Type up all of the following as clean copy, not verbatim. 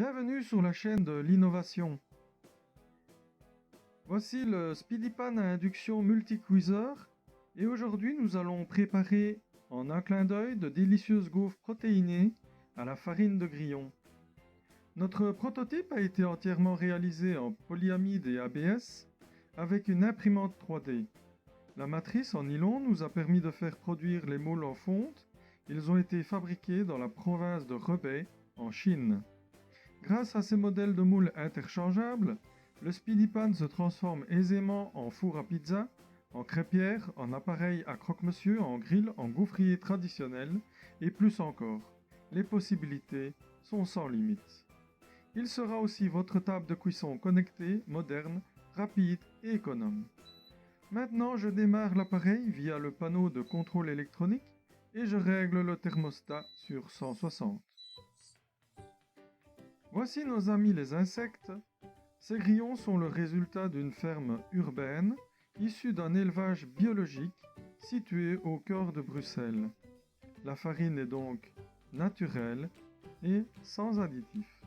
Bienvenue sur la chaîne de l'innovation. Voici le SpeedyPan à induction multi-cuiseur et aujourd'hui nous allons préparer en un clin d'œil de délicieuses gaufres protéinées à la farine de grillon. Notre prototype a été entièrement réalisé en polyamide et ABS avec une imprimante 3D. La matrice en nylon nous a permis de faire produire les moules en fonte. Ils ont été fabriqués dans la province de Hebei en Chine. Grâce à ces modèles de moules interchangeables, le SpeedyPan se transforme aisément en four à pizza, en crêpière, en appareil à croque-monsieur, en grill, en gaufrier traditionnel et plus encore. Les possibilités sont sans limite. Il sera aussi votre table de cuisson connectée, moderne, rapide et économe. Maintenant, je démarre l'appareil via le panneau de contrôle électronique et je règle le thermostat sur 160. Voici nos amis les insectes. Ces grillons sont le résultat d'une ferme urbaine issue d'un élevage biologique situé au cœur de Bruxelles. La farine est donc naturelle et sans additifs.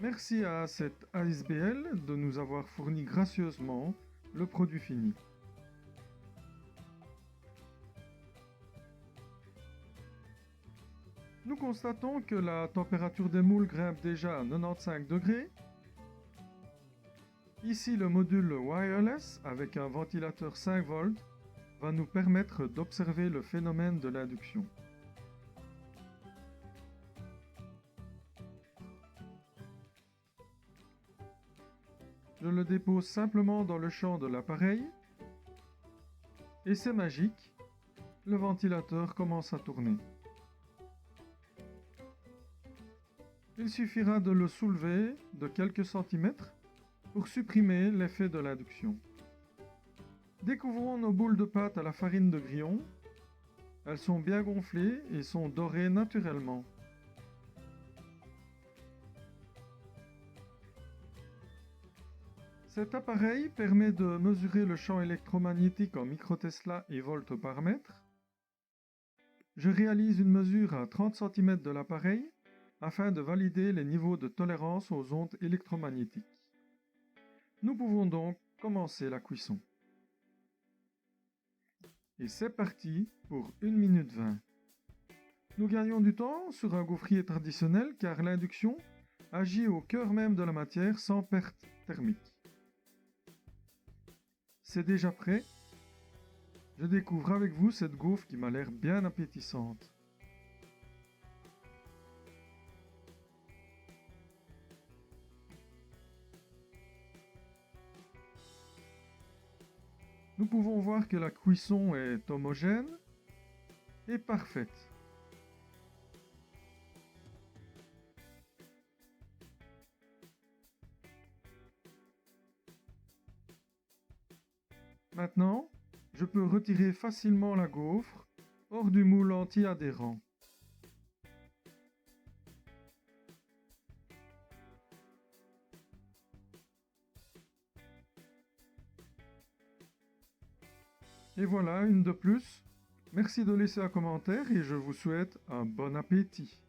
Merci à cette ASBL de nous avoir fourni gracieusement le produit fini. Nous constatons que la température des moules grimpe déjà à 95 degrés. Ici, le module wireless avec un ventilateur 5 volts va nous permettre d'observer le phénomène de l'induction. Je le dépose simplement dans le champ de l'appareil et c'est magique, le ventilateur commence à tourner. Il suffira de le soulever de quelques centimètres pour supprimer l'effet de l'induction. Découvrons nos boules de pâte à la farine de grillon. Elles sont bien gonflées et sont dorées naturellement. Cet appareil permet de mesurer le champ électromagnétique en microtesla et volts par mètre. Je réalise une mesure à 30 cm de l'appareil afin de valider les niveaux de tolérance aux ondes électromagnétiques. Nous pouvons donc commencer la cuisson. Et c'est parti pour 1 minute 20. Nous gagnons du temps sur un gaufrier traditionnel car l'induction agit au cœur même de la matière sans perte thermique. C'est déjà prêt. Je découvre avec vous cette gaufre qui m'a l'air bien appétissante. Nous pouvons voir que la cuisson est homogène et parfaite. Maintenant, je peux retirer facilement la gaufre hors du moule anti-adhérent. Et voilà, une de plus. Merci de laisser un commentaire et je vous souhaite un bon appétit.